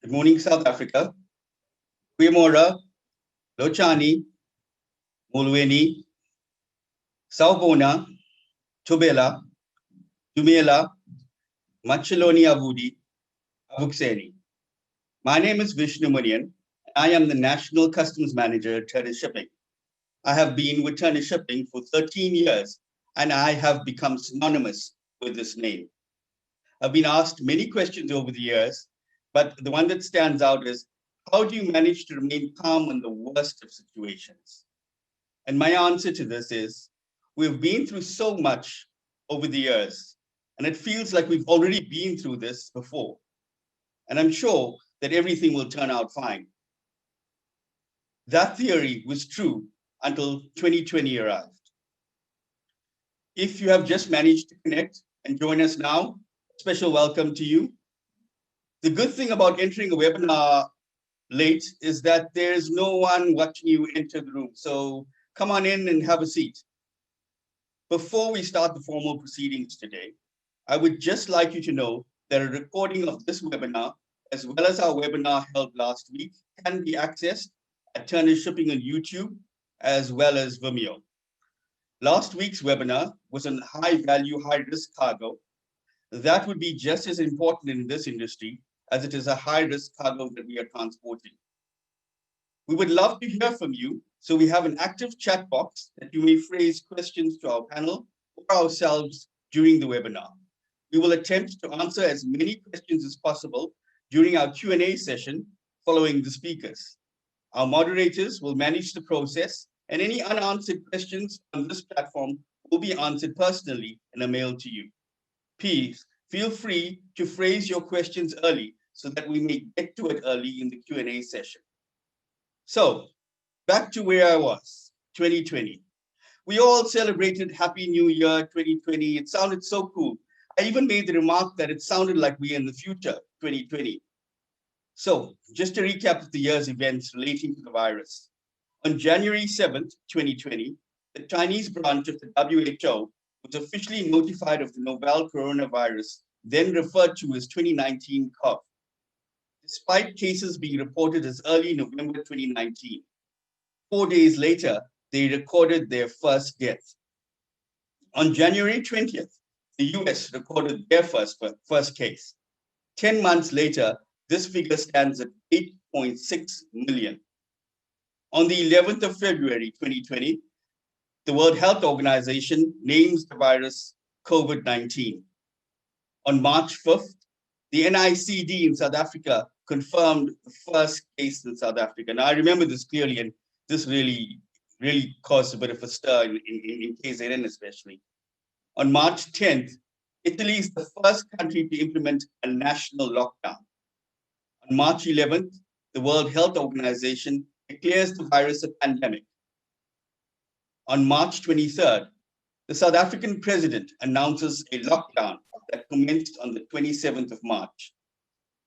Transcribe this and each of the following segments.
Good morning, South Africa. Goeiemorgen, Lochani, Molweni, Sawubona, Tobela, Dumela, Macheloni Avudi, Avuxeni. My name is Vishnu Munian. I am the National Customs Manager at Turner Shipping. I have been with Turner Shipping for 13 years, and I have become synonymous with this name. I've been asked many questions over the years, but the one that stands out is, how do you manage to remain calm in the worst of situations? And my answer to this is, we've been through so much over the years, and it feels like we've already been through this before. And I'm sure that everything will turn out fine. That theory was true until 2020 arrived. If you have just managed to connect and join us now, special welcome to you. The good thing about entering a webinar late is that there's no one watching you enter the room. So come on in and have a seat. Before we start the formal proceedings today, I would just like you to know that a recording of this webinar, as well as our webinar held last week, can be accessed at Turner Shipping on YouTube, as well as Vimeo. Last week's webinar was on high value, high risk cargo. That would be just as important in this industry as it is a high risk cargo that we are transporting. We would love to hear from you, so we have an active chat box that you may phrase questions to our panel or ourselves during the webinar. We will attempt to answer as many questions as possible during our Q&A session following the speakers. Our moderators will manage the process, and any unanswered questions on this platform will be answered personally in a mail to you. Please feel free to phrase your questions early so that we may get to it early in the Q&A session. So, back to where I was, 2020. We all celebrated Happy New Year 2020. It sounded so cool. I even made the remark that it sounded like we are in the future, 2020. So, just a recap of the year's events relating to the virus. On January 7th, 2020, the Chinese branch of the WHO was officially notified of the novel coronavirus, then referred to as 2019 COV, despite cases being reported as early November 2019. 4 days later, they recorded their first death. On January 20th, the US recorded their first case. 10 months later, this figure stands at 8.6 million. On the 11th of February 2020, the World Health Organization names the virus COVID-19. On March 5th, the NICD in South Africa confirmed the first case in South Africa. Now, I remember this clearly, and this really caused a bit of a stir in KZN especially. On March 10th, Italy is the first country to implement a national lockdown. On March 11th, the World Health Organization declares the virus a pandemic. On March 23rd, the South African president announces a lockdown that commenced on the 27th of March.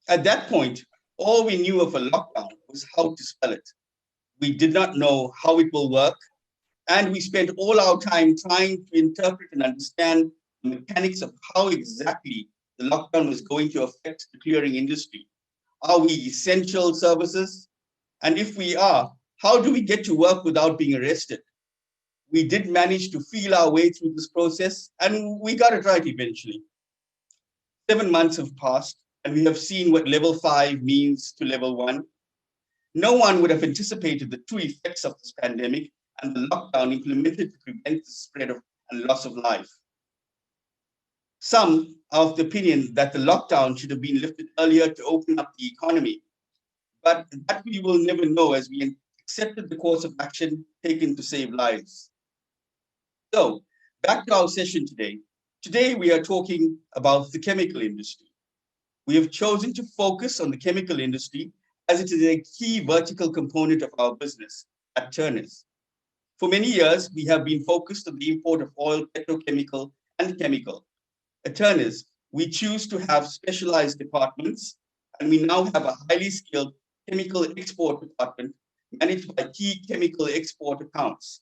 At that point, all we knew of a lockdown was how to spell it. We did not know how it will work, and we spent all our time trying to interpret and understand the mechanics of how exactly the lockdown was going to affect the clearing industry. Are we essential services? And if we are, how do we get to work without being arrested? We did manage to feel our way through this process, and we got it right eventually. 7 months have passed, and we have seen what level 5 means to level 1. No one would have anticipated the true effects of this pandemic and the lockdown implemented to prevent the spread of and loss of life. Some are of the opinion that the lockdown should have been lifted earlier to open up the economy, but that we will never know as we accepted the course of action taken to save lives. So, back to our session today. Today we are talking about the chemical industry. We have chosen to focus on the chemical industry as it is a key vertical component of our business at Turner's. For many years, we have been focused on the import of oil, petrochemical, and chemical. At Turner's, we choose to have specialized departments, and we now have a highly skilled chemical export department managed by key chemical export accounts.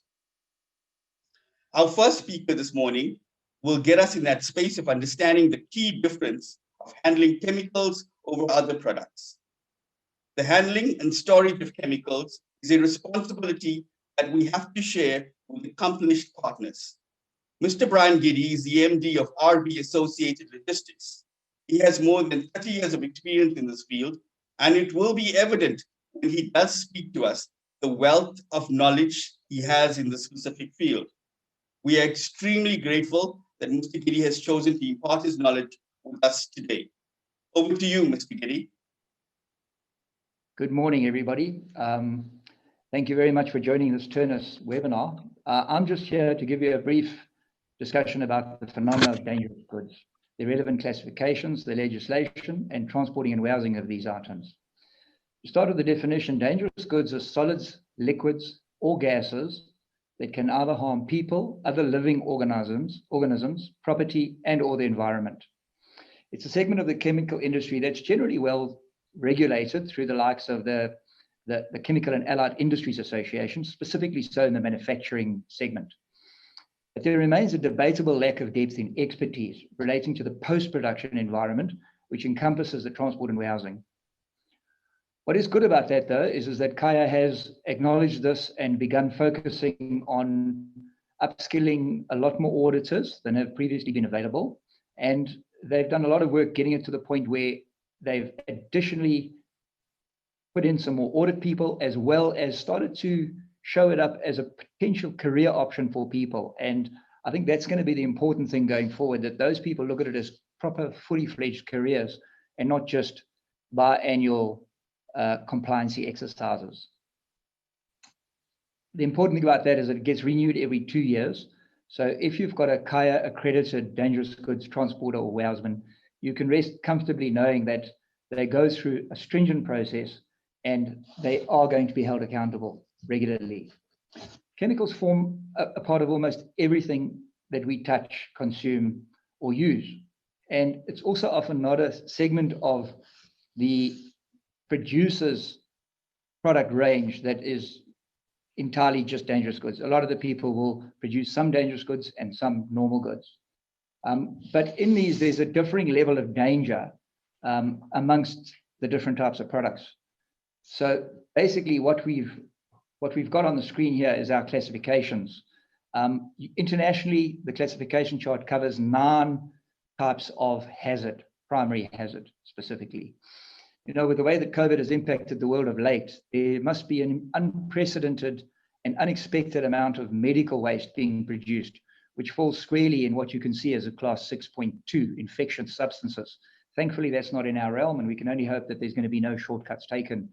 Our first speaker this morning will get us in that space of understanding the key difference of handling chemicals over other products. The handling and storage of chemicals is a responsibility that we have to share with accomplished partners. Mr. Brian Giddey is the MD of RB Associated Logistics. He has more than 30 years of experience in this field, and it will be evident when he does speak to us the wealth of knowledge he has in the specific field. We are extremely grateful that Mr. Giddey has chosen to impart his knowledge with us today. Over to you, Mr. Giddey. Good morning, everybody. Thank you very much for joining this Turnus webinar. I'm just here to give you a brief discussion about the phenomena of dangerous goods, the relevant classifications, the legislation, and transporting and warehousing of these items. To start with the definition, dangerous goods are solids, liquids, or gases that can either harm people, other living organisms, property, and or the environment. It's a segment of the chemical industry that's generally well regulated through the likes of the Chemical and Allied Industries Association, specifically so in the manufacturing segment. But there remains a debatable lack of depth in expertise relating to the post-production environment, which encompasses the transport and warehousing. What is good about that, though, is that CAIA has acknowledged this and begun focusing on upskilling a lot more auditors than have previously been available. And they've done a lot of work getting it to the point where they've additionally put in some more audit people, as well as started to show it up as a potential career option for people. And I think that's going to be the important thing going forward, that those people look at it as proper, fully fledged careers and not just biannual compliancy exercises. The important thing about that is that it gets renewed every 2 years. So if you've got a CAIA accredited dangerous goods transporter or warehouseman, you can rest comfortably knowing that they go through a stringent process and they are going to be held accountable regularly. Chemicals form a part of almost everything that we touch, consume, or use. And it's also often not a segment of the producer's product range that is entirely just dangerous goods. A lot of the people will produce some dangerous goods and some normal goods. But in these, there's a differing level of danger amongst the different types of products. So basically what we've got on the screen here is our classifications. Internationally, the classification chart covers 9 types of hazard, primary hazard specifically. You know, with the way that COVID has impacted the world of late, there must be an unprecedented and unexpected amount of medical waste being produced, which falls squarely in what you can see as a class 6.2, infectious substances. Thankfully, that's not in our realm, and we can only hope that there's going to be no shortcuts taken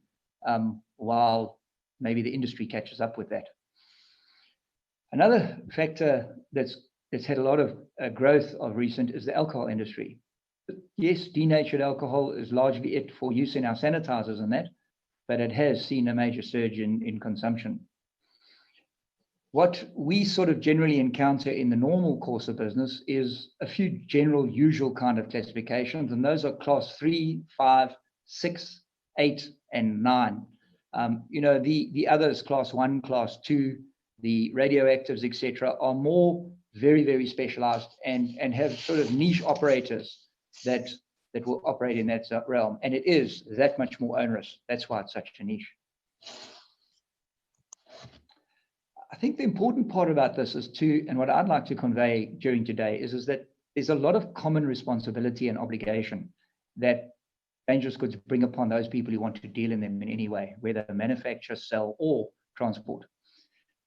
while maybe the industry catches up with that. Another factor that's had a lot of growth of recent is the alcohol industry. Yes, denatured alcohol is largely it for use in our sanitizers and that, but it has seen a major surge in consumption. What we sort of generally encounter in the normal course of business is a few general usual kind of classifications, and those are class 3, 5, 6, 8, and 9. You know, the others, class 1, class 2, the radioactives, etc., are more very, very specialized and have sort of niche operators that will operate in that realm. And it is that much more onerous. That's why it's such a niche. I think the important part about this is and what I'd like to convey during today is that there's a lot of common responsibility and obligation that dangerous goods bring upon those people who want to deal in them in any way, whether manufacture, sell, or transport.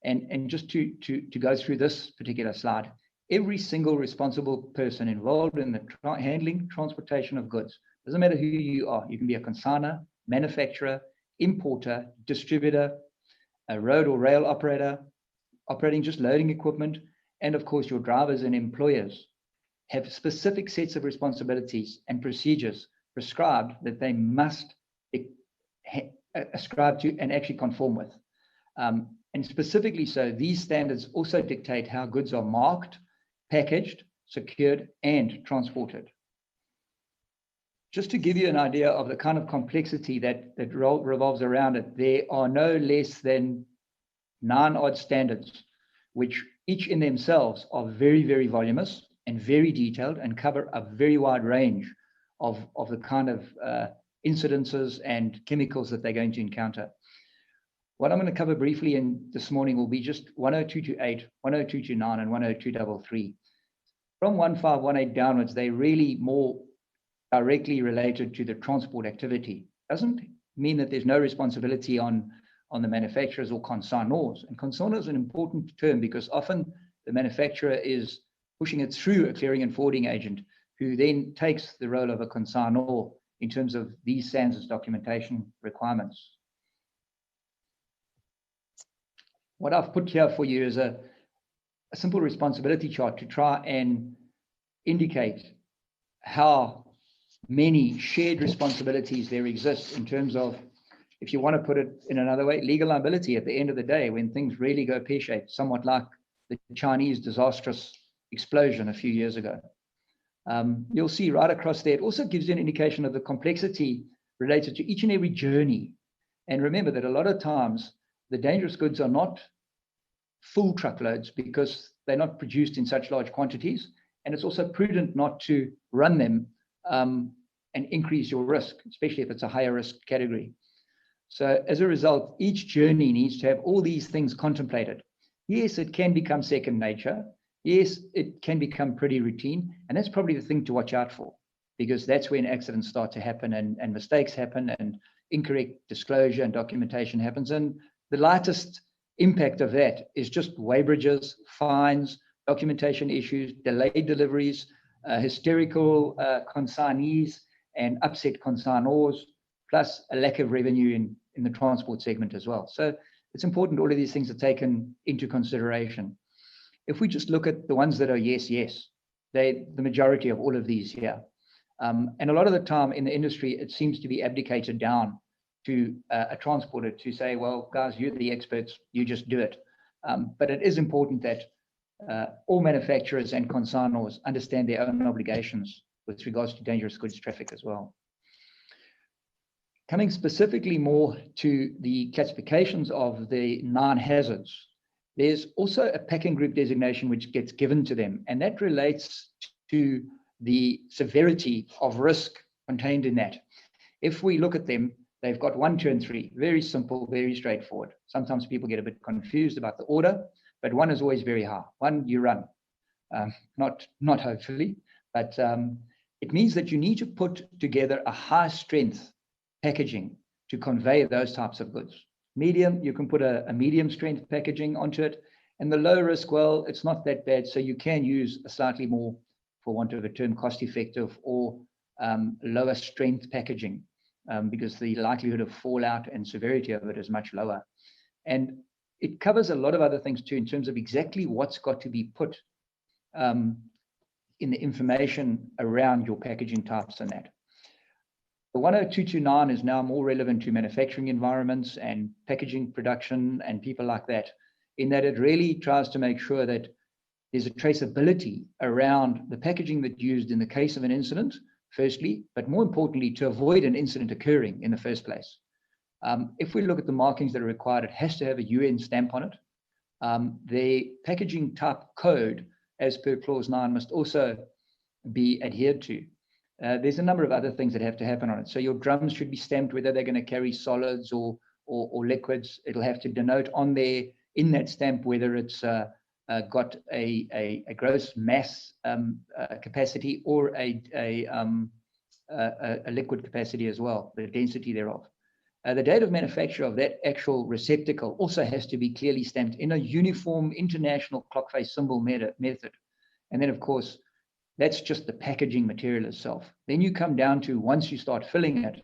And just to go through this particular slide, every single responsible person involved in the handling, transportation of goods, doesn't matter who you are, you can be a consignor, manufacturer, importer, distributor, a road or rail operator, operating just loading equipment, and of course your drivers and employers have specific sets of responsibilities and procedures prescribed that they must ascribe to and actually conform with. And specifically so, these standards also dictate how goods are marked, packaged, secured, and transported. Just to give you an idea of the kind of complexity that revolves around it, there are no less than 9 odd standards, which each in themselves are very, very voluminous and very detailed and cover a very wide range of the kind of incidences and chemicals that they're going to encounter. What I'm going to cover briefly in this morning will be just 10228, 10229, and 10233. From 1518 downwards, they're really more directly related to the transport activity. Doesn't mean that there's no responsibility on the manufacturers or consignors. And consignor is an important term because often the manufacturer is pushing it through a clearing and forwarding agent who then takes the role of a consignor in terms of these SANS documentation requirements. What I've put here for you is a simple responsibility chart to try and indicate how many shared responsibilities there exist in terms of, if you want to put it in another way, legal liability at the end of the day when things really go pear-shaped, somewhat like the Chinese disastrous explosion a few years ago. You'll see right across there, it also gives you an indication of the complexity related to each and every journey. And remember that a lot of times the dangerous goods are not full truckloads because they're not produced in such large quantities. And it's also prudent not to run them and increase your risk, especially if it's a higher risk category. So as a result, each journey needs to have all these things contemplated. Yes, it can become second nature. Yes, it can become pretty routine. And that's probably the thing to watch out for, because that's when accidents start to happen and mistakes happen and incorrect disclosure and documentation happens. And the lightest impact of that is just weighbridges, fines, documentation issues, delayed deliveries, hysterical consignees and upset consignors, plus a lack of revenue in the transport segment as well. So it's important all of these things are taken into consideration. If we just look at the ones that are yes, the majority of all of these here. And a lot of the time in the industry, it seems to be abdicated down to a transporter to say, well, guys, you're the experts, you just do it. But it is important that all manufacturers and consignors understand their own obligations with regards to dangerous goods traffic as well. Coming specifically more to the classifications of the 9 hazards, there's also a packing group designation which gets given to them, and that relates to the severity of risk contained in that. If we look at them, they've got 1, 2, and 3. Very simple, very straightforward. Sometimes people get a bit confused about the order, but 1 is always very high. 1, you run. Not hopefully, but it means that you need to put together a high strength packaging to convey those types of goods. Medium, you can put a medium strength packaging onto it. And the low risk, well, it's not that bad. So you can use a slightly more, for want of a term, cost effective or lower strength packaging because the likelihood of fallout and severity of it is much lower. And it covers a lot of other things too in terms of exactly what's got to be put in the information around your packaging types and that. The 10229 is now more relevant to manufacturing environments and packaging production and people like that, in that it really tries to make sure that there's a traceability around the packaging that's used in the case of an incident, firstly, but more importantly, to avoid an incident occurring in the first place. If we look at the markings that are required, it has to have a UN stamp on it. The packaging type code, as per clause 9, must also be adhered to. There's a number of other things that have to happen on it. So your drums should be stamped, whether they're going to carry solids or liquids. It'll have to denote on there in that stamp whether it's got a gross mass capacity or a liquid capacity as well, the density thereof. The date of manufacture of that actual receptacle also has to be clearly stamped in a uniform international clock face symbol method. And then, of course, that's just the packaging material itself. Then you come down to once you start filling it,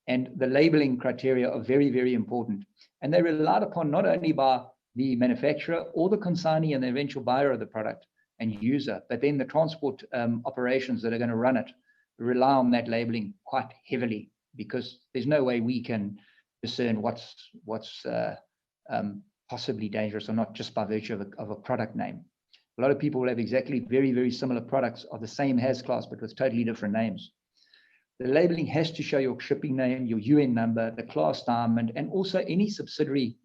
and the labeling criteria are very, very important. And they're relied upon not only by the manufacturer or the consignee and the eventual buyer of the product and user, but then the transport operations that are going to run it rely on that labeling quite heavily, because there's no way we can discern what's possibly dangerous or not just by virtue of a product name. A lot of people will have exactly very, very similar products of the same HAS class, but with totally different names. The labeling has to show your shipping name, your UN number, the class diamond, and also any subsidiary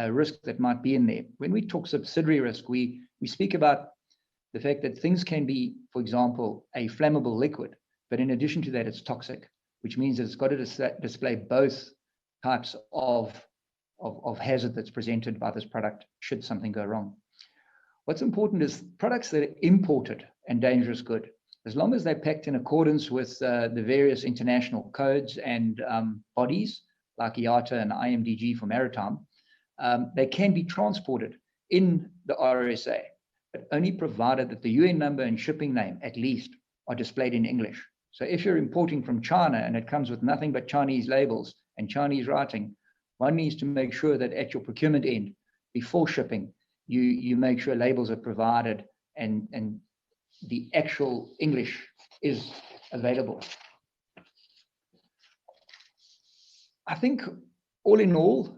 risk that might be in there. When we talk subsidiary risk, we speak about the fact that things can be, for example, a flammable liquid, but in addition to that, it's toxic. which means that it's got to display both types of hazard that's presented by this product should something go wrong. What's important is products that are imported and dangerous good, as long as they're packed in accordance with the various international codes and bodies like IATA and IMDG for maritime, they can be transported in the RSA, but only provided that the UN number and shipping name at least are displayed in English. So if you're importing from China and it comes with nothing but Chinese labels and Chinese writing, one needs to make sure that at your procurement end, before shipping, you make sure labels are provided and the actual English is available. I think all in all,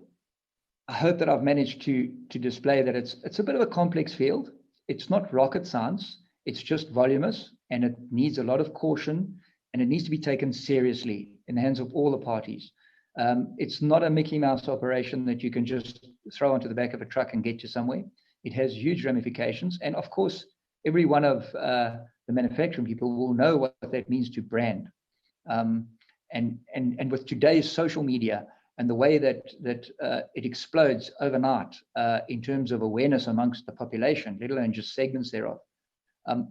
I hope that I've managed to display that it's a bit of a complex field. It's not rocket science. It's just voluminous, and it needs a lot of caution, and it needs to be taken seriously in the hands of all the parties. It's not a Mickey Mouse operation that you can just throw onto the back of a truck and get you somewhere. It has huge ramifications. And of course, every one of the manufacturing people will know what that means to brand. And with today's social media and the way that it explodes overnight in terms of awareness amongst the population, let alone just segments thereof,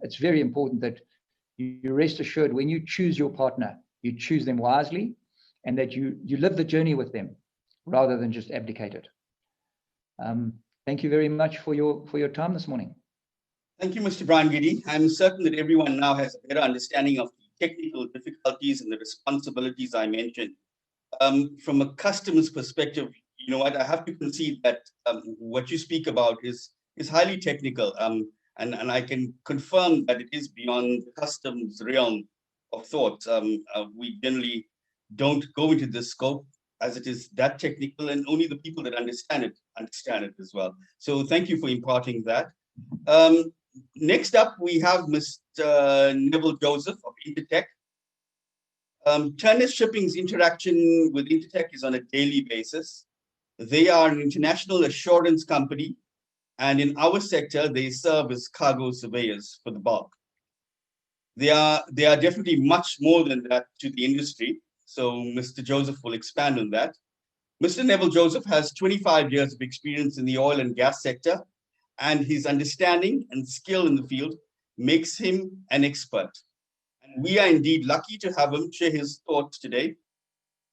it's very important that you rest assured when you choose your partner, you choose them wisely, and that you live the journey with them rather than just abdicate it. Thank you very much for your time this morning. Thank you, Mr. Brian Giddey. I'm certain that everyone now has a better understanding of the technical difficulties and the responsibilities I mentioned. From a customer's perspective, you know what, I have to concede that what you speak about is highly technical, and I can confirm that it is beyond the customs realm of thought. We generally don't go into this scope as it is that technical, and only the people that understand it as well. So thank you for imparting that. Next up, we have Mr. Neville Joseph of Intertek. Turners Shipping's interaction with Intertek is on a daily basis. They are an international assurance company, and in our sector, they serve as cargo surveyors for the bulk. They are definitely much more than that to the industry, so Mr. Joseph will expand on that. Mr. Neville Joseph has 25 years of experience in the oil and gas sector, and his understanding and skill in the field makes him an expert. And we are indeed lucky to have him share his thoughts today.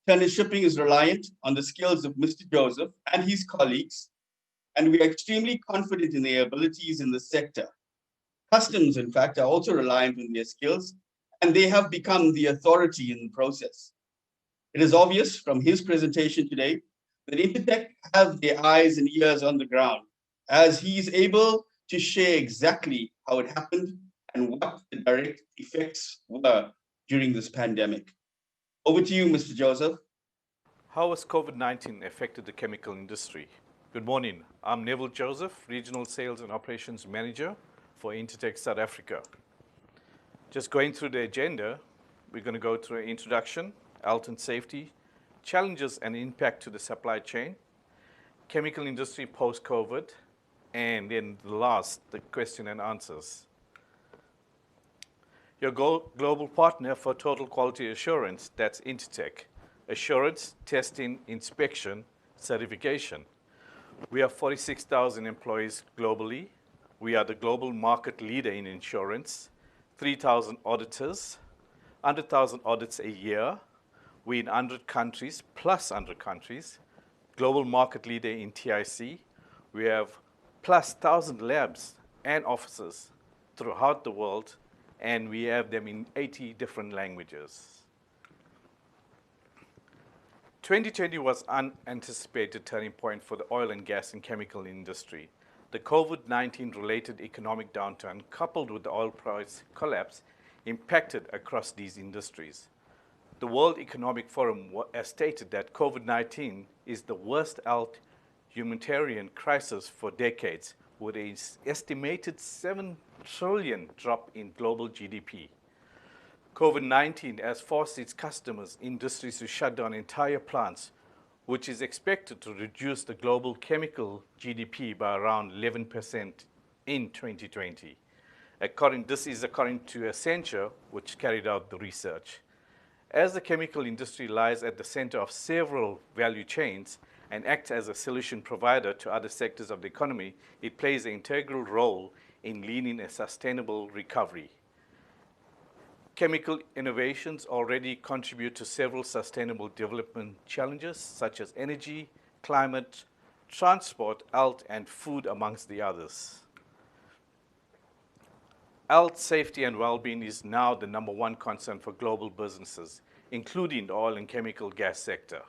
Turners Shipping is reliant on the skills of Mr. Joseph and his colleagues, and we are extremely confident in their abilities in the sector. Customs, in fact, are also reliant on their skills, and they have become the authority in the process. It is obvious from his presentation today that Intertek have their eyes and ears on the ground, as he is able to share exactly how it happened and what the direct effects were during this pandemic. Over to you, Mr. Joseph. How has COVID-19 affected the chemical industry? Good morning. I'm Neville Joseph, Regional Sales and Operations Manager for Intertek South Africa. Just going through the agenda, we're going to go through an introduction, health and safety, challenges and impact to the supply chain, chemical industry post-COVID, and then the last, the question and answers. Your global partner for total quality assurance, that's Intertek. Assurance, testing, inspection, certification. We have 46,000 employees globally. We are the global market leader in insurance, 3,000 auditors, 100,000 audits a year. We're in 100 countries, plus 100 countries. Global market leader in TIC. We have plus 1,000 labs and offices throughout the world, and we have them in 80 different languages. 2020 was an unanticipated turning point for the oil and gas and chemical industry. The COVID-19 related economic downturn, coupled with the oil price collapse, impacted across these industries. The World Economic Forum has stated that COVID-19 is the worst health humanitarian crisis for decades, with an estimated 7 trillion drop in global GDP. COVID-19 has forced its customers, industries to shut down entire plants, which is expected to reduce the global chemical GDP by around 11% in 2020. This is according to Accenture, which carried out the research. As the chemical industry lies at the center of several value chains and acts as a solution provider to other sectors of the economy, it plays an integral role in leading a sustainable recovery. Chemical innovations already contribute to several sustainable development challenges, such as energy, climate, transport, health, and food, amongst the others. Health, safety, and well-being is now the #1 concern for global businesses, including the oil and chemical gas sector.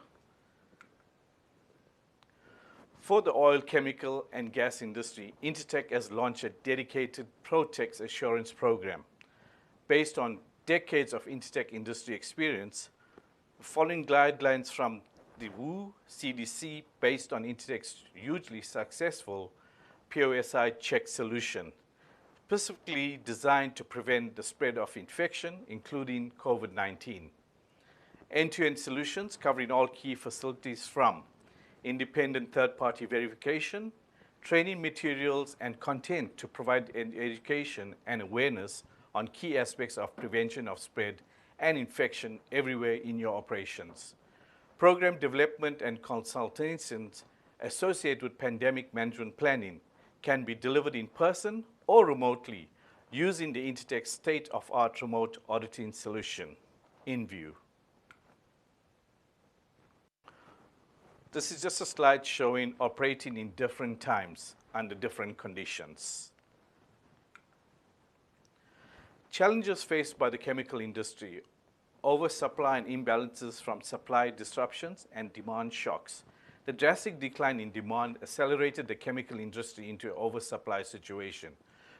For the oil, chemical, and gas industry, Intertek has launched a dedicated Protect Assurance program. Based on decades of Intertek industry experience, following guidelines from the WHO, CDC, based on Intertek's hugely successful POSI check solution, specifically designed to prevent the spread of infection, including COVID-19. End-to-end solutions covering all key facilities from independent third-party verification, training materials, and content to provide education and awareness on key aspects of prevention of spread and infection everywhere in your operations. Program development and consultations associated with pandemic management planning can be delivered in person or remotely using the Intertek state-of-art remote auditing solution, InView. This is just a slide showing operating in different times under different conditions. Challenges faced by the chemical industry: oversupply and imbalances from supply disruptions and demand shocks. The drastic decline in demand accelerated the chemical industry into an oversupply situation,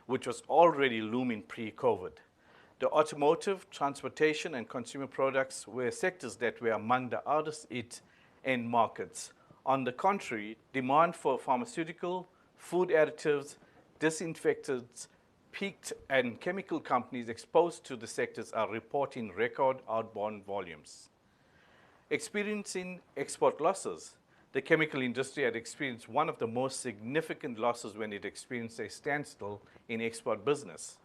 which was already looming pre-COVID. The automotive, transportation, and consumer products were sectors that were among the hardest hit end markets. On the contrary, demand for pharmaceutical, food additives, disinfectants peaked, and chemical companies exposed to the sectors are reporting record outbound volumes. Experiencing export losses, the chemical industry had experienced one of the most significant losses when it experienced a standstill in export business.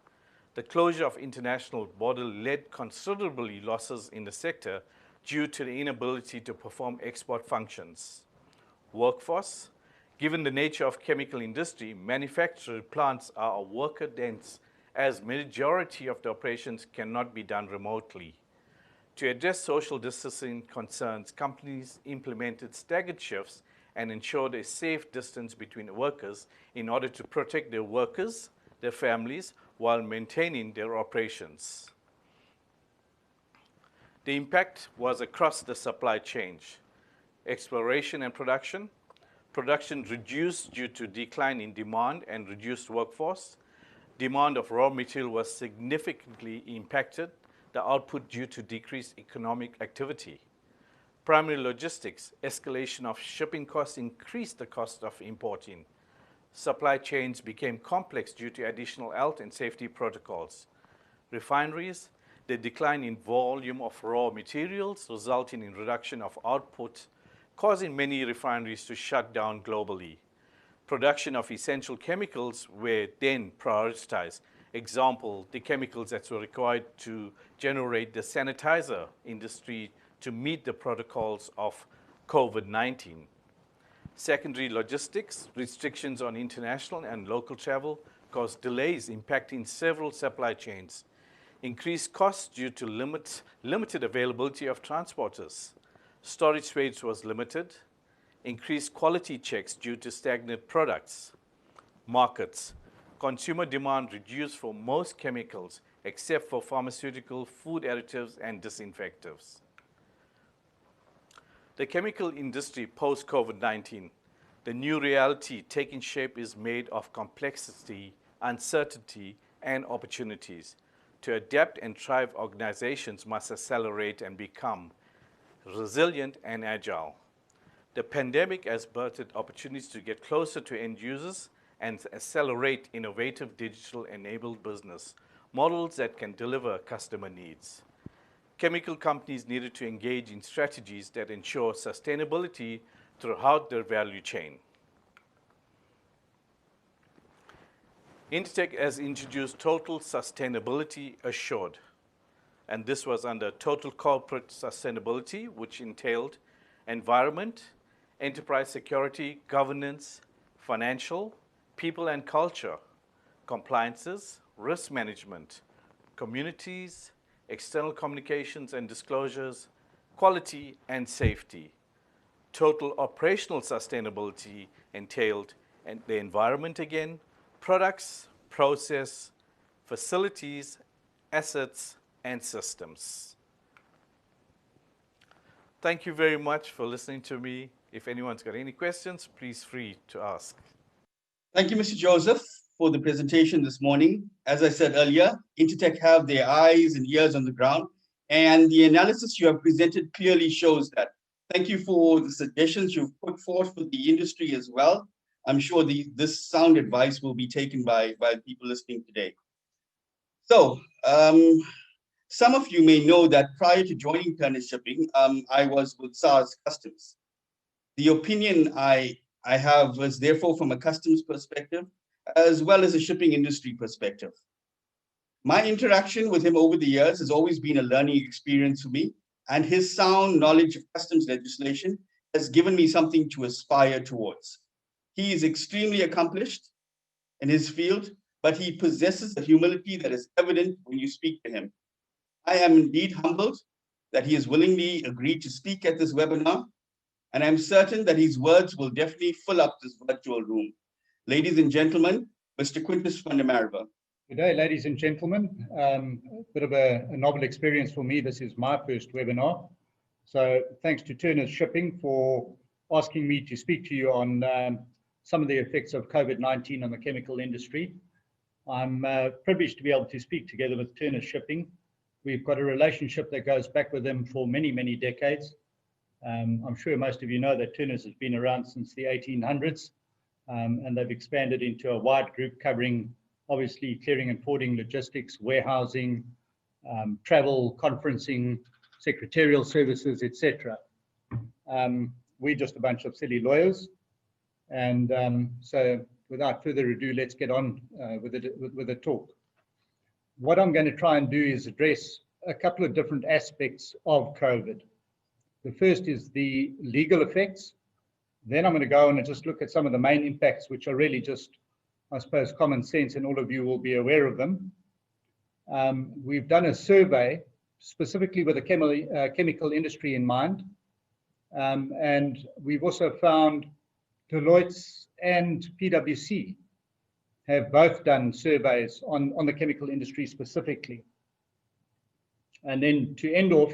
The closure of international borders led considerably losses in the sector due to the inability to perform export functions. Workforce: given the nature of chemical industry, manufacturing plants are worker dense, as majority of the operations cannot be done remotely. To address social distancing concerns, companies implemented staggered shifts and ensured a safe distance between workers in order to protect their workers, their families, while maintaining their operations. The impact was across the supply chain. Exploration and production. Production reduced due to decline in demand and reduced workforce. Demand of raw material was significantly impacted, the output due to decreased economic activity. Primary logistics: escalation of shipping costs increased the cost of importing. Supply chains became complex due to additional health and safety protocols. Refineries: the decline in volume of raw materials resulting in reduction of output, causing many refineries to shut down globally. Production of essential chemicals were then prioritized. Example, the chemicals that were required to generate the sanitizer industry to meet the protocols of COVID-19. Secondary logistics: restrictions on international and local travel caused delays impacting several supply chains. Increased costs due to limited availability of transporters. Storage space was limited. Increased quality checks due to stagnant products. Markets: consumer demand reduced for most chemicals except for pharmaceutical, food additives, and disinfectants. The chemical industry post-COVID-19. The new reality taking shape is made of complexity, uncertainty, and opportunities. To adapt and thrive, organizations must accelerate and become resilient and agile. The pandemic has birthed opportunities to get closer to end users and accelerate innovative digital-enabled business models that can deliver customer needs. Chemical companies needed to engage in strategies that ensure sustainability throughout their value chain. Intertek has introduced Total Sustainability Assured, and this was under total corporate sustainability, which entailed environment, enterprise security, governance, financial, people and culture, compliances, risk management, communities, external communications and disclosures, quality and safety. Total operational sustainability entailed the environment again, products, process, facilities, assets, and systems. Thank you very much for listening to me. If anyone's got any questions, please free to ask. Thank you, Mr. Joseph, for the presentation this morning. As I said earlier, Intertek have their eyes and ears on the ground, and the analysis you have presented clearly shows that. Thank you for the suggestions you've put forth for the industry as well. I'm sure this sound advice will be taken by people listening today. So, some of you may know that prior to joining Turner Shipping, I was with SARS Customs. The opinion I have was therefore from a customs perspective, as well as a shipping industry perspective. My interaction with him over the years has always been a learning experience for me, and his sound knowledge of customs legislation has given me something to aspire towards. He is extremely accomplished in his field, but he possesses a humility that is evident when you speak to him. I am indeed humbled that he has willingly agreed to speak at this webinar, and I'm certain that his words will definitely fill up this virtual room. Ladies and gentlemen, Mr. Quintus van der Merwe. Good day, ladies and gentlemen. A bit of a novel experience for me. This is my first webinar. So thanks to Turner Shipping for asking me to speak to you on some of the effects of COVID-19 on the chemical industry. I'm privileged to be able to speak together with Turner Shipping. We've got a relationship that goes back with them for many, many decades. I'm sure most of you know that Turner's has been around since the 1800s, and they've expanded into a wide group covering obviously clearing and forwarding, logistics, warehousing, travel, conferencing, secretarial services, etc. We're just a bunch of silly lawyers. And so without further ado, let's get on with the talk. What I'm going to try and do is address a couple of different aspects of COVID. The first is the legal effects. Then I'm going to go on and just look at some of the main impacts, which are really just, I suppose, common sense, and all of you will be aware of them. We've done a survey specifically with the chemical industry in mind. And we've also found Deloitte and PwC have both done surveys on the chemical industry specifically. And then to end off,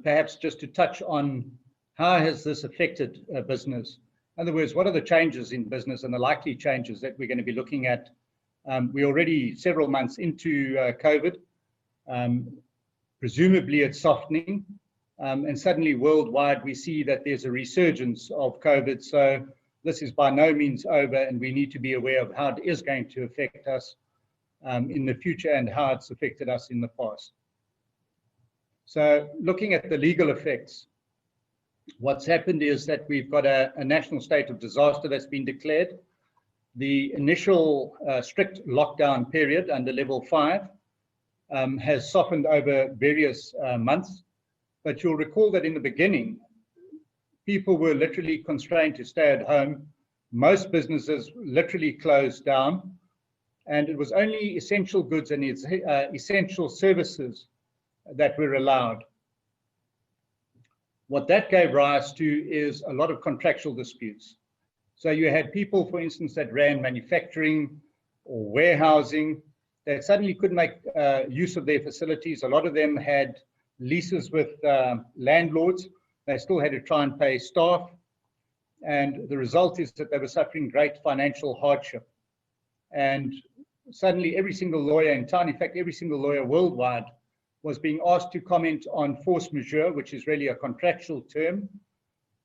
perhaps just to touch on how has this affected business. In other words, what are the changes in business and the likely changes that we're going to be looking at? We're already several months into COVID. Presumably it's softening. And suddenly worldwide, we see that there's a resurgence of COVID. So this is by no means over, and we need to be aware of how it is going to affect us in the future and how it's affected us in the past. So looking at the legal effects, what's happened is that we've got a national state of disaster that's been declared. The initial strict lockdown period under level 5 has softened over various months. But you'll recall that in the beginning, people were literally constrained to stay at home. Most businesses literally closed down, and it was only essential goods and essential services that were allowed. What that gave rise to is a lot of contractual disputes. So you had people, for instance, that ran manufacturing or warehousing that suddenly couldn't make use of their facilities. A lot of them had leases with landlords. They still had to try and pay staff. And the result is that they were suffering great financial hardship. And suddenly every single lawyer in town, in fact, every single lawyer worldwide, was being asked to comment on force majeure, which is really a contractual term,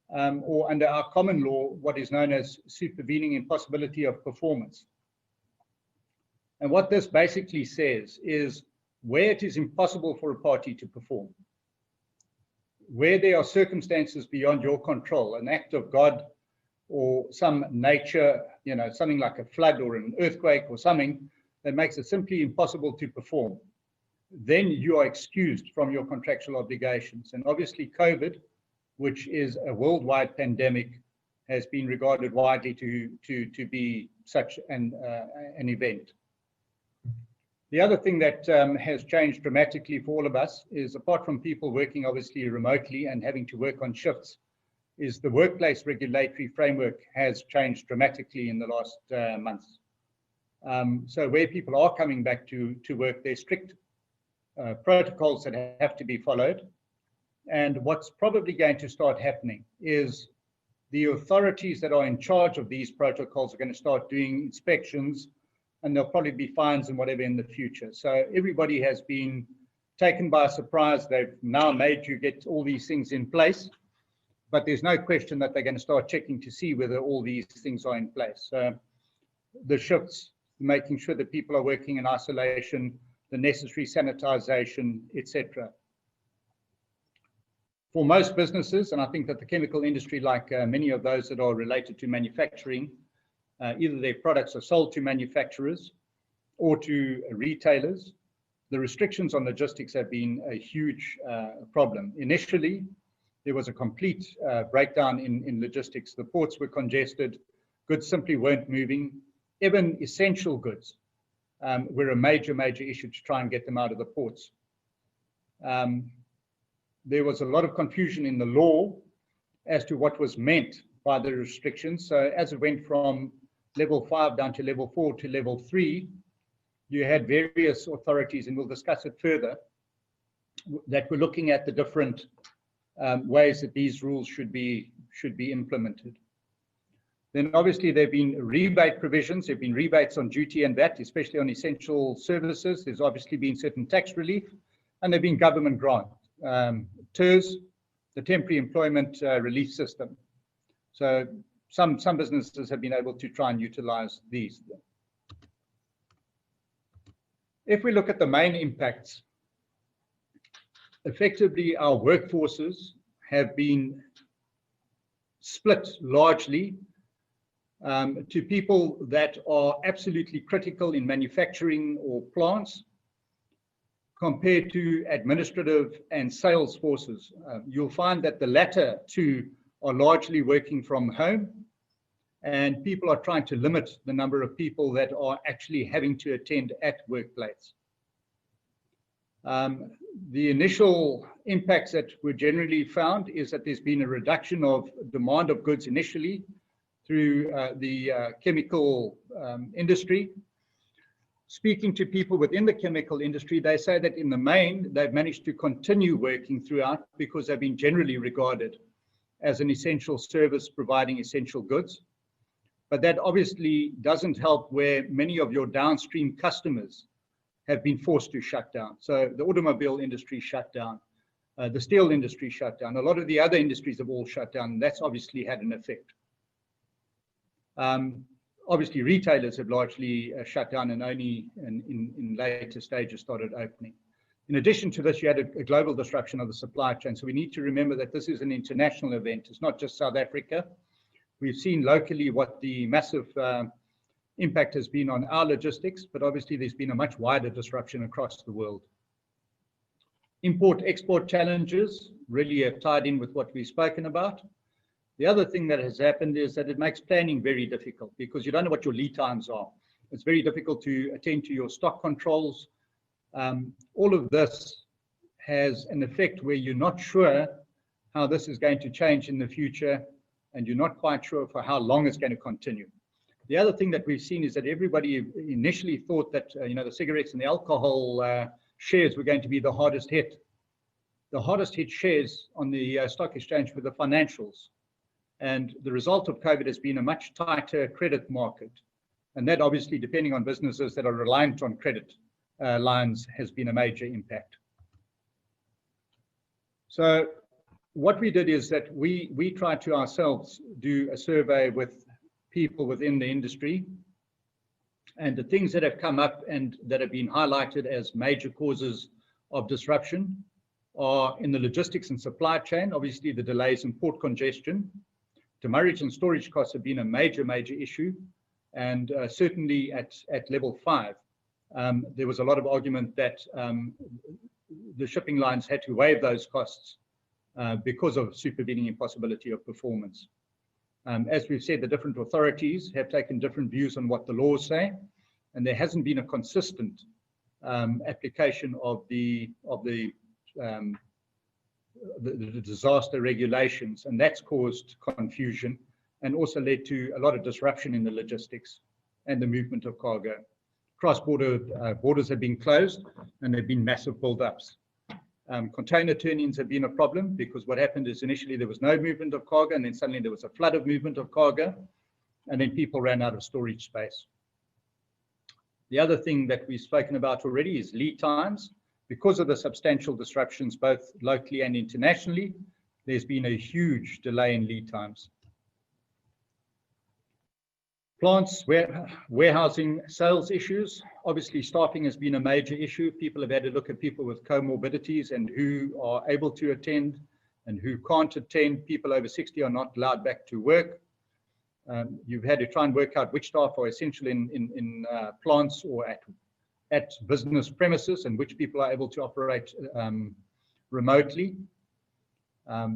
or under our common law, what is known as supervening impossibility of performance. And what this basically says is where it is impossible for a party to perform, where there are circumstances beyond your control, an act of God or some nature, something like a flood or an earthquake or something that makes it simply impossible to perform. then you are excused from your contractual obligations. And obviously COVID, which is a worldwide pandemic, has been regarded widely to be such an event. The other thing that has changed dramatically for all of us is, apart from people working obviously remotely and having to work on shifts, is the workplace regulatory framework has changed dramatically in the last months. So where people are coming back to work, there's strict protocols that have to be followed. And what's probably going to start happening is the authorities that are in charge of these protocols are going to start doing inspections, and there'll probably be fines and whatever in the future. So everybody has been taken by surprise. They've now made you get all these things in place, but there's no question that they're going to start checking to see whether all these things are in place. So the shifts, making sure that people are working in isolation, the necessary sanitization, etc. For most businesses, and I think that the chemical industry, like many of those that are related to manufacturing, either their products are sold to manufacturers or to retailers, the restrictions on logistics have been a huge problem. Initially, there was a complete breakdown in logistics. The ports were congested, goods simply weren't moving. Even essential goods were a major issue to try and get them out of the ports. There was a lot of confusion in the law as to what was meant by the restrictions. So as it went from level 5 down to level 4 to level 3, you had various authorities, and we'll discuss it further, that were looking at the different ways that these rules should be implemented. Then obviously there have been rebate provisions. There have been rebates on duty and VAT, especially on essential services. There's obviously been certain tax relief, and there have been government grants. TERS, the Temporary Employment Relief System. So some businesses have been able to try and utilize these. If we look at the main impacts, effectively our workforces have been split largely to people that are absolutely critical in manufacturing or plants, compared to administrative and sales forces. You'll find that the latter two are largely working from home, and people are trying to limit the number of people that are actually having to attend at workplace. The initial impacts that were generally found is that there's been a reduction of demand of goods initially through the chemical industry. Speaking to people within the chemical industry, they say that in the main, they've managed to continue working throughout because they've been generally regarded as an essential service providing essential goods. But that obviously doesn't help where many of your downstream customers have been forced to shut down. So the automobile industry shut down, the steel industry shut down, a lot of the other industries have all shut down, and that's obviously had an effect. Obviously, retailers have largely shut down and only in later stages started opening. In addition to this, you had a global disruption of the supply chain. So we need to remember that this is an international event. It's not just South Africa. We've seen locally what the massive impact has been on our logistics, but obviously there's been a much wider disruption across the world. Import-export challenges really have tied in with what we've spoken about. The other thing that has happened is that it makes planning very difficult because you don't know what your lead times are. It's very difficult to attend to your stock controls. All of this has an effect where you're not sure how this is going to change in the future, and you're not quite sure for how long it's going to continue. The other thing that we've seen is that everybody initially thought that the cigarettes and the alcohol shares were going to be the hardest hit. The hardest hit shares on the stock exchange were the financials. And the result of COVID has been a much tighter credit market. And that obviously, depending on businesses that are reliant on credit lines, has been a major impact. So what we did is that we tried to ourselves do a survey with people within the industry. And the things that have come up and that have been highlighted as major causes of disruption are in the logistics and supply chain, obviously the delays in port congestion. Demurrage and storage costs have been a major issue, and certainly at level 5. there was a lot of argument that the shipping lines had to waive those costs because of supervening impossibility of performance. As we've said, the different authorities have taken different views on what the laws say, and there hasn't been a consistent application of the disaster regulations, and that's caused confusion and also led to a lot of disruption in the logistics and the movement of cargo. Cross-border borders have been closed, and there have been massive build-ups. Container turn-ins have been a problem because what happened is initially there was no movement of cargo, and then suddenly there was a flood of movement of cargo, and then people ran out of storage space. The other thing that we've spoken about already is lead times. Because of the substantial disruptions, both locally and internationally, there's been a huge delay in lead times. Plants, warehousing, sales issues. Obviously, staffing has been a major issue. People have had to look at people with comorbidities and who are able to attend and who can't attend. People over 60 are not allowed back to work. You've had to try and work out which staff are essential in plants or at business premises and which people are able to operate remotely.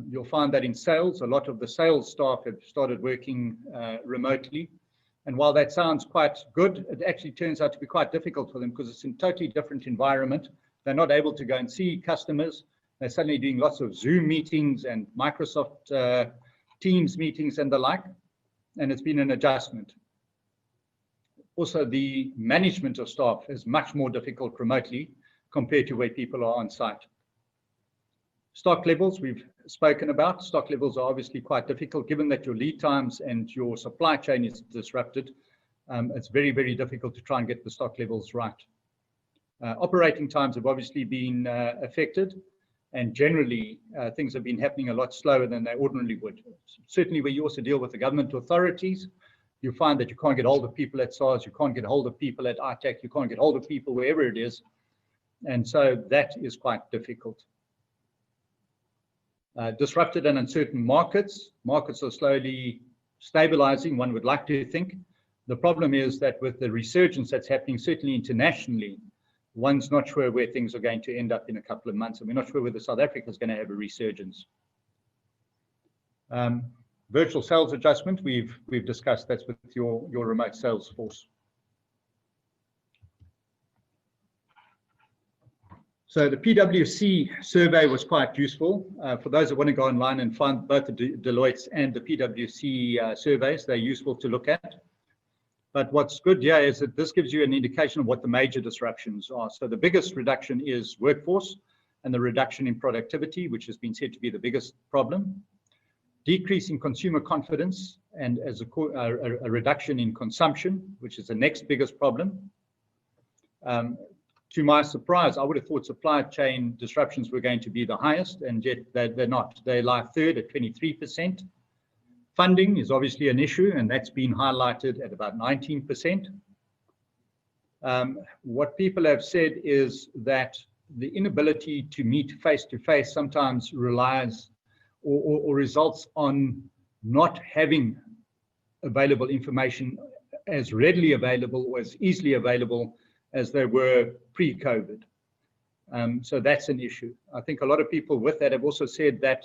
You'll find that in sales, a lot of the sales staff have started working remotely. And while that sounds quite good, it actually turns out to be quite difficult for them because it's in a totally different environment. They're not able to go and see customers. They're suddenly doing lots of Zoom meetings and Microsoft Teams meetings and the like. And it's been an adjustment. Also, the management of staff is much more difficult remotely compared to where people are on site. Stock levels we've spoken about. Stock levels are obviously quite difficult given that your lead times and your supply chain is disrupted. It's very, very difficult to try and get the stock levels right. Operating times have obviously been affected, and generally things have been happening a lot slower than they ordinarily would. Certainly where you also deal with the government authorities, you find that you can't get hold of people at SARS, you can't get hold of people at Intertek, you can't get hold of people wherever it is. And so that is quite difficult. Disrupted and uncertain markets. Markets are slowly stabilizing, one would like to think. The problem is that with the resurgence that's happening, certainly internationally, one's not sure where things are going to end up in a couple of months, and we're not sure whether South Africa is going to have a resurgence. Virtual sales adjustment, we've discussed that's with your remote sales force. So the PwC survey was quite useful. For those that want to go online and find both the Deloitte's and the PwC surveys, they're useful to look at. But what's good here is that this gives you an indication of what the major disruptions are. So the biggest reduction is workforce and the reduction in productivity, which has been said to be the biggest problem. Decrease in consumer confidence and as a reduction in consumption, which is the next biggest problem. To my surprise, I would have thought supply chain disruptions were going to be the highest, and yet they're not. They lie third at 23%. Funding is obviously an issue, and that's been highlighted at about 19%. What people have said is that the inability to meet face-to-face sometimes relies or results on not having available information as readily available or as easily available as they were pre-COVID. So that's an issue. I think a lot of people with that have also said that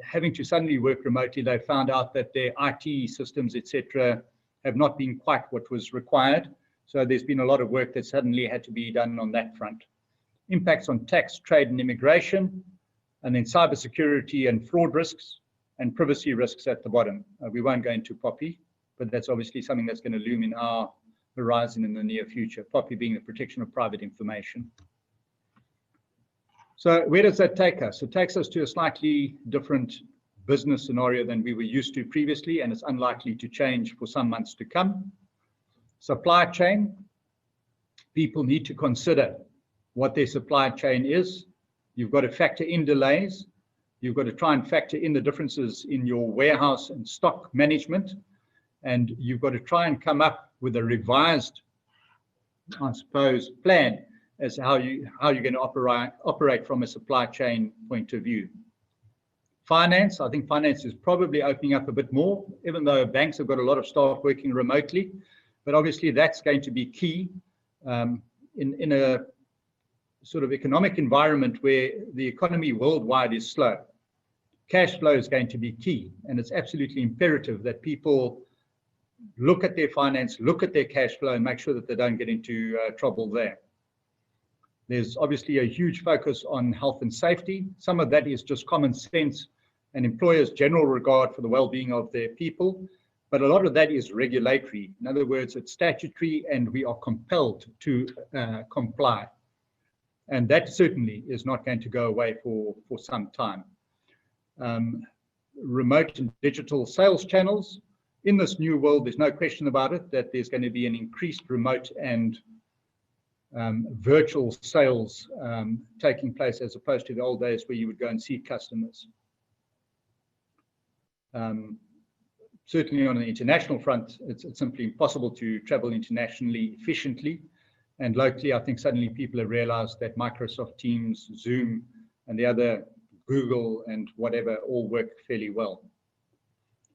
having to suddenly work remotely, they found out that their IT systems, etc., have not been quite what was required. So there's been a lot of work that suddenly had to be done on that front. Impacts on tax, trade and immigration, and then cybersecurity and fraud risks and privacy risks at the bottom. We won't go into POPI, but that's obviously something that's going to loom in our horizon in the near future, POPI being the protection of private information. So where does that take us? It takes us to a slightly different business scenario than we were used to previously, and it's unlikely to change for some months to come. Supply chain, people need to consider what their supply chain is. You've got to factor in delays. You've got to try and factor in the differences in your warehouse and stock management. And you've got to try and come up with a revised, I suppose, plan as how you're going to operate from a supply chain point of view. Finance, I think finance is probably opening up a bit more, even though banks have got a lot of staff working remotely. But obviously that's going to be key in a sort of economic environment where the economy worldwide is slow, cash flow is going to be key, and it's absolutely imperative that people look at their finance, look at their cash flow, and make sure that they don't get into trouble there. There's obviously a huge focus on health and safety. Some of that is just common sense and employers' general regard for the well-being of their people, but a lot of that is regulatory. In other words, it's statutory, and we are compelled to comply. And that certainly is not going to go away for some time. Remote and digital sales channels. In this new world, there's no question about it, that there's going to be an increased remote and virtual sales taking place, as opposed to the old days where you would go and see customers. Certainly on the international front, it's simply impossible to travel internationally efficiently. And locally, I think suddenly people have realized that Microsoft Teams, Zoom, and the other Google and whatever all work fairly well.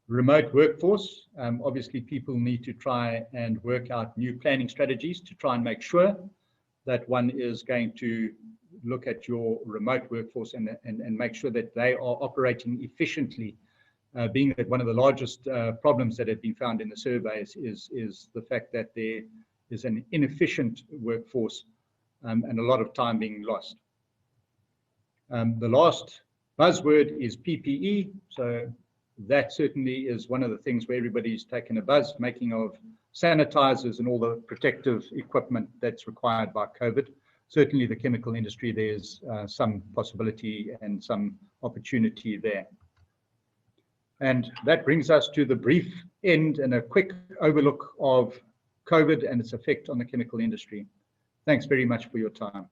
Remote workforce, obviously people need to try and work out new planning strategies to try and make sure that one is going to look at your remote workforce and make sure that they are operating efficiently, being that one of the largest problems that have been found in the surveys is the fact that there is an inefficient workforce and a lot of time being lost. The last buzzword is PPE. So that certainly is one of the things where everybody's taken a buzz, making of sanitizers and all the protective equipment that's required by COVID. Certainly the chemical industry, there's some possibility and some opportunity there. And that brings us to the brief end and a quick overlook of COVID and its effect on the chemical industry. Thanks very much for your time.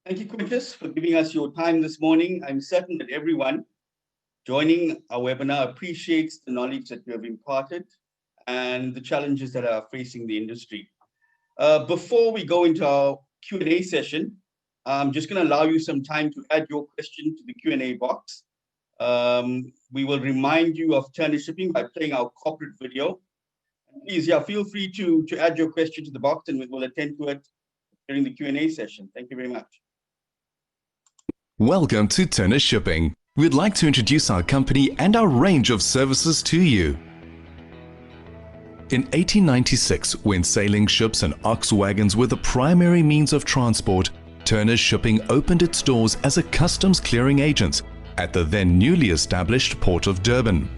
Thank you, Quintus, for giving us your time this morning. I'm certain that everyone joining our webinar appreciates the knowledge that you have imparted and the challenges that are facing the industry. Before we go into our Q&A session, I'm just going to allow you some time to add your question to the Q&A box. We will remind you of Turner Shipping by playing our corporate video. Please, feel free to add your question to the box, and we will attend to it during the Q&A session. Thank you very much. Welcome to Turner Shipping. We'd like to introduce our company and our range of services to you. In 1896, when sailing ships and ox wagons were the primary means of transport, Turner Shipping opened its doors as a customs clearing agent at the then newly established Port of Durban.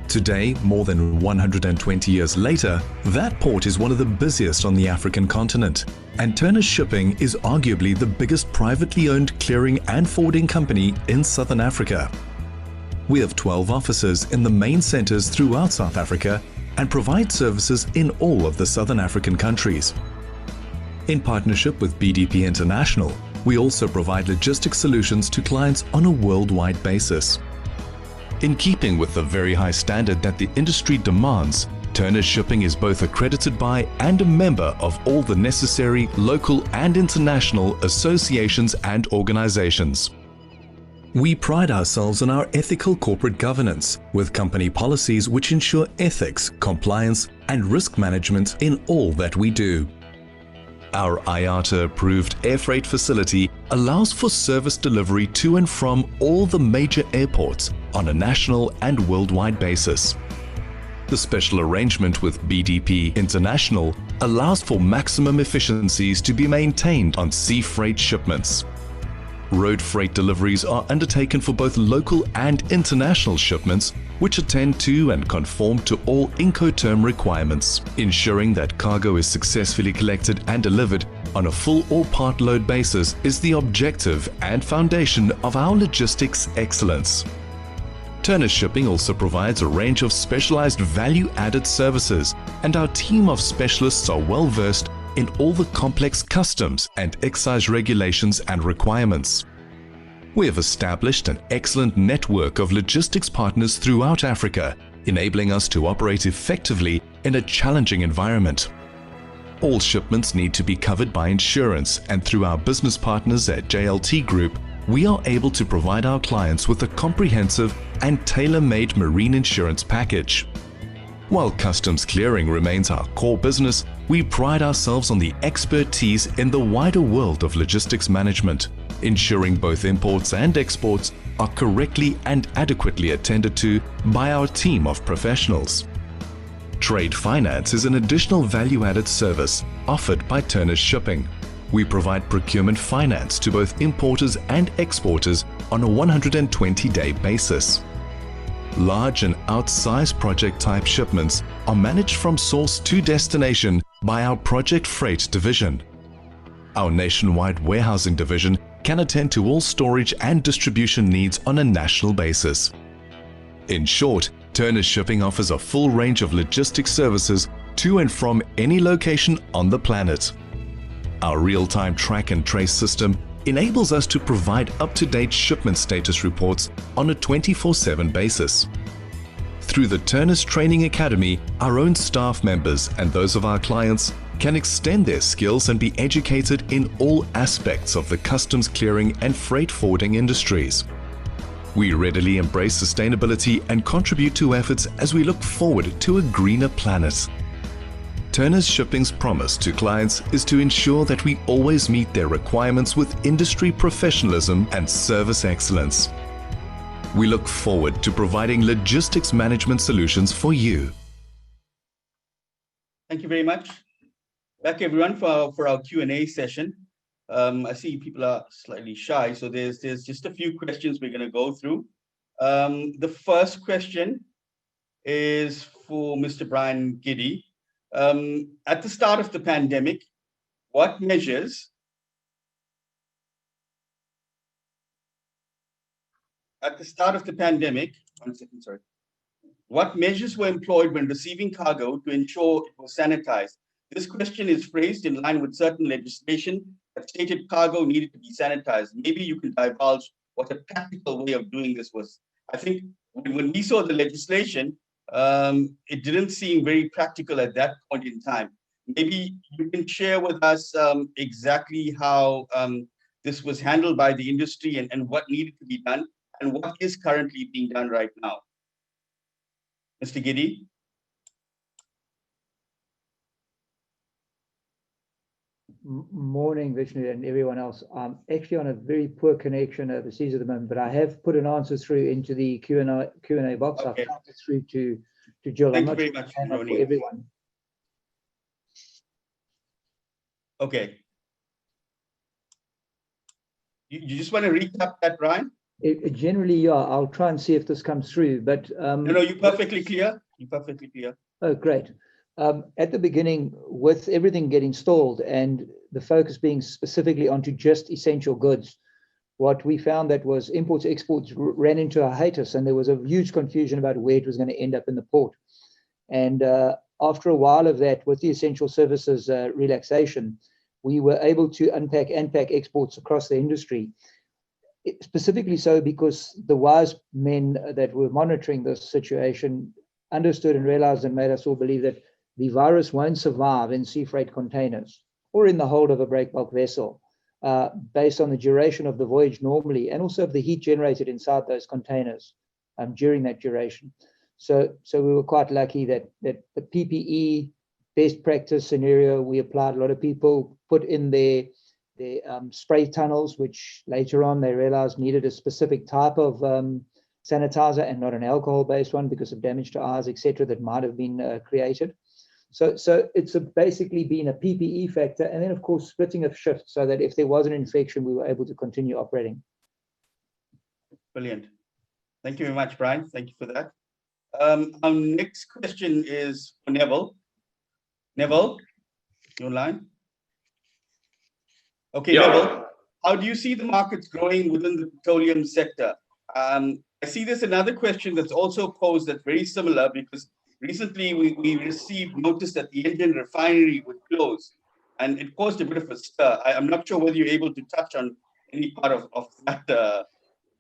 Today, more than 120 years later, that port is one of the busiest on the African continent, and Turner Shipping is arguably the biggest privately owned clearing and forwarding company in Southern Africa. We have 12 offices in the main centers throughout South Africa and provide services in all of the Southern African countries. In partnership with BDP International, we also provide logistics solutions to clients on a worldwide basis. In keeping with the very high standard that the industry demands, Turner Shipping is both accredited by and a member of all the necessary local and international associations and organizations. We pride ourselves on our ethical corporate governance, with company policies which ensure ethics, compliance, and risk management in all that we do. Our IATA-approved air freight facility allows for service delivery to and from all the major airports on a national and worldwide basis. The special arrangement with BDP International allows for maximum efficiencies to be maintained on sea freight shipments. Road freight deliveries are undertaken for both local and international shipments, which attend to and conform to all Incoterm requirements, ensuring that cargo is successfully collected and delivered on a full or part load basis is the objective and foundation of our logistics excellence. Turner Shipping also provides a range of specialized value-added services, and our team of specialists are well versed in all the complex customs and excise regulations and requirements. We have established an excellent network of logistics partners throughout Africa, enabling us to operate effectively in a challenging environment. All shipments need to be covered by insurance, and through our business partners at JLT Group, we are able to provide our clients with a comprehensive and tailor-made marine insurance package. While customs clearing remains our core business, we pride ourselves on the expertise in the wider world of logistics management, ensuring both imports and exports are correctly and adequately attended to by our team of professionals. Trade finance is an additional value-added service offered by Turners Shipping. We provide procurement finance to both importers and exporters on a 120-day basis. Large and outsized project-type shipments are managed from source to destination by our Project Freight division. Our nationwide warehousing division can attend to all storage and distribution needs on a national basis. In short, Turners Shipping offers a full range of logistics services to and from any location on the planet. Our real-time track and trace system enables us to provide up-to-date shipment status reports on a 24/7 basis. Through the Turners Training Academy, our own staff members and those of our clients can extend their skills and be educated in all aspects of the customs clearing and freight forwarding industries. We readily embrace sustainability and contribute to efforts as we look forward to a greener planet. Turners Shipping's promise to clients is to ensure that we always meet their requirements with industry professionalism and service excellence. We look forward to providing logistics management solutions for you. Thank you very much. Back everyone for our Q&A session. I see people are slightly shy, so there's just a few questions we're going to go through. The first question is for Mr. Brian Giddey. At the start of the pandemic, what measures what measures were employed when receiving cargo to ensure it was sanitized? This question is phrased in line with certain legislation that stated cargo needed to be sanitized. Maybe you can divulge what a practical way of doing this was. I think when we saw the legislation, it didn't seem very practical at that point in time. Maybe you can share with us exactly how this was handled by the industry and what needed to be done and what is currently being done right now. Mr. Giddey? Morning, Vishnu, and everyone else. I'm actually on a very poor connection overseas at the moment, but I have put an answer through into the Q&A box. Okay. I've typed it through to Jill. Thank you very much for everyone. Okay. You just want to recap that, Brian? Generally, yeah. I'll try and see if this comes through, but No, you're perfectly clear. You're perfectly clear. Oh, great. At the beginning, with everything getting stalled and the focus being specifically onto just essential goods, what we found that was imports, exports ran into a hiatus, and there was a huge confusion about where it was going to end up in the port. And after a while of that, with the essential services relaxation, we were able to unpack and pack exports across the industry. Specifically so because the wise men that were monitoring this situation understood and realized and made us all believe that the virus won't survive in sea freight containers or in the hold of a break bulk vessel based on the duration of the voyage normally and also of the heat generated inside those containers during that duration. So we were quite lucky that the PPE best practice scenario, we applied. A lot of people put in their spray tunnels, which later on they realized needed a specific type of sanitizer and not an alcohol-based one because of damage to eyes, etc., that might have been created. So it's basically been a PPE factor, and then of course splitting of shifts so that if there was an infection, we were able to continue operating. Brilliant. Thank you very much, Brian. Thank you for that. Our next question is for Neville. Neville, you're online. Okay, yeah. Neville, how do you see the markets growing within the petroleum sector? I see there's another question that's also posed that's very similar because recently we received notice that the Indian refinery would close and it caused a bit of a stir. I'm not sure whether you're able to touch on any part of that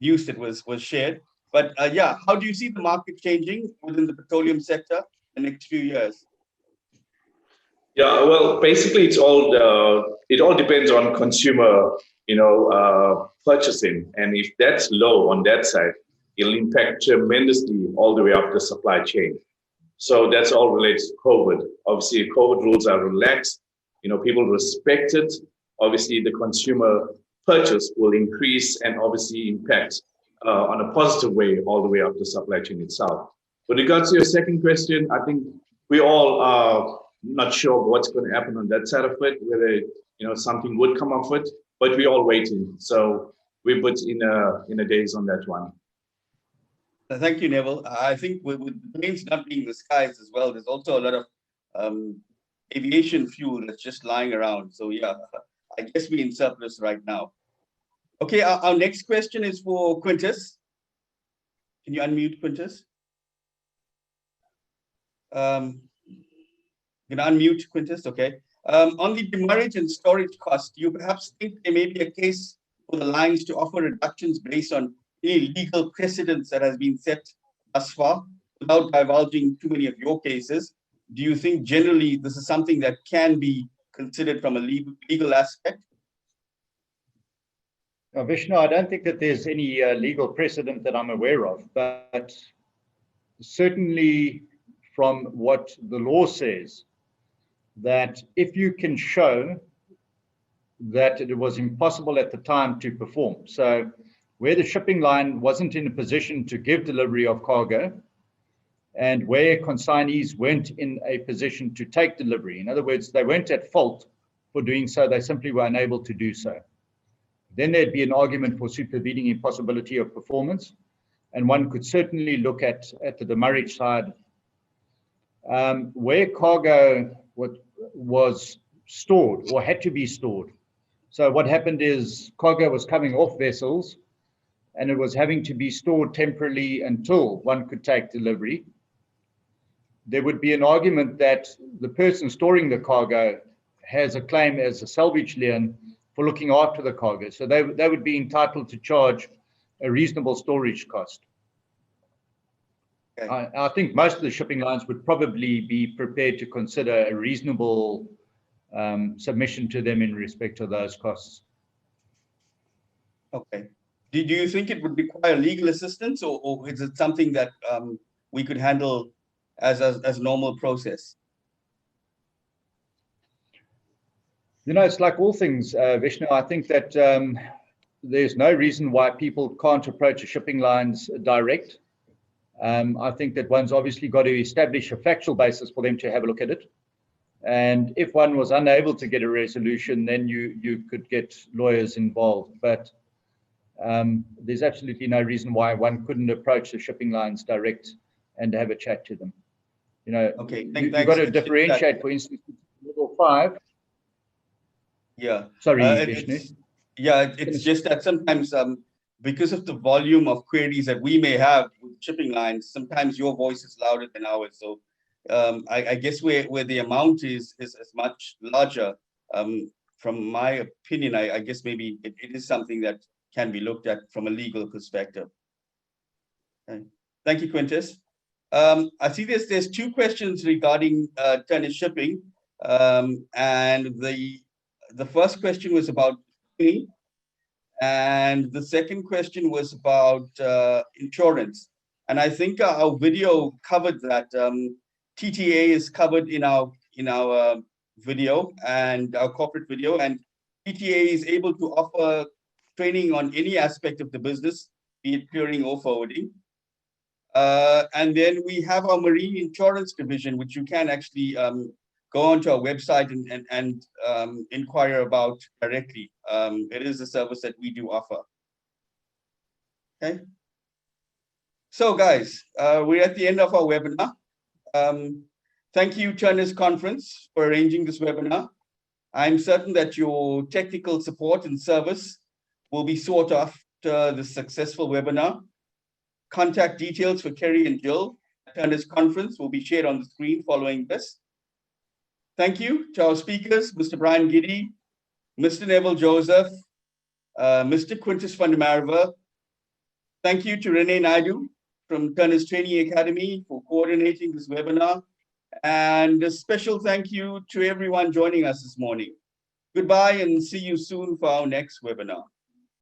news that was shared. But yeah, how do you see the market changing within the petroleum sector in the next few years? Yeah, well, basically it all depends on consumer, purchasing. And if that's low on that side, it'll impact tremendously all the way up the supply chain. So that's all related to COVID. Obviously, COVID rules are relaxed. People respect it. Obviously, the consumer purchase will increase and obviously impact on a positive way all the way up the supply chain itself. With regards to your second question, I think we all are not sure what's going to happen on that side of it, whether something would come of it, but we're all waiting. So we put in a days on that one. Thank you, Neville. I think with planes not being the skies as well, there's also a lot of aviation fuel that's just lying around. So yeah, I guess we're in surplus right now. Okay, our next question is for Quintus. Can you unmute, Quintus? Can you unmute, Quintus? Okay. On the demurrage and storage cost, do you perhaps think there may be a case for the lines to offer reductions based on any legal precedents that has been set thus far? Without divulging too many of your cases, do you think generally this is something that can be considered from a legal aspect? Vishnu, I don't think that there's any legal precedent that I'm aware of, but certainly from what the law says, that if you can show that it was impossible at the time to perform, so where the shipping line wasn't in a position to give delivery of cargo, and where consignees weren't in a position to take delivery, in other words, they weren't at fault for doing so, they simply were unable to do so, then there'd be an argument for supervening impossibility of performance, and one could certainly look at the demurrage side. Where cargo was stored or had to be stored. So what happened is cargo was coming off vessels and it was having to be stored temporarily until one could take delivery. There would be an argument that the person storing the cargo has a claim as a salvage lien for looking after the cargo. So they would be entitled to charge a reasonable storage cost. Okay. I think most of the shipping lines would probably be prepared to consider a reasonable submission to them in respect to those costs. Okay. Do you think it would require legal assistance, or is it something that we could handle as normal process? It's like all things, Vishnu. I think that there's no reason why people can't approach a shipping lines direct. I think that one's obviously got to establish a factual basis for them to have a look at it. And if one was unable to get a resolution, then you could get lawyers involved. But there's absolutely no reason why one couldn't approach the shipping lines direct and have a chat to them. Okay. You've got to differentiate, for instance, level 5. Yeah. Sorry, Vishnu. It's just that sometimes because of the volume of queries that we may have with shipping lines, sometimes your voice is louder than ours. So I guess where the amount is much larger, from my opinion, I guess maybe it is something that can be looked at from a legal perspective. Okay. Thank you, Quintus. I see there's 2 questions regarding Turners Shipping, and the first question was about me, and the second question was about insurance. And I think our video covered that. TTA is covered in our video and our corporate video, and TTA is able to offer training on any aspect of the business, be it clearing or forwarding. And then we have our marine insurance division, which you can actually go onto our website and inquire about directly. It is a service that we do offer. Okay. So guys, we're at the end of our webinar. Thank you, Turners Conference, for arranging this webinar. I'm certain that your technical support and service will be sought after the successful webinar. Contact details for Kerry and Jill at Turners Conference will be shared on the screen following this. Thank you to our speakers, Mr. Brian Giddey, Mr. Neville Joseph, Mr. Quintus van der Merwe. Thank you to Renee Naidu from Turners Training Academy for coordinating this webinar. And a special thank you to everyone joining us this morning. Goodbye and see you soon for our next webinar.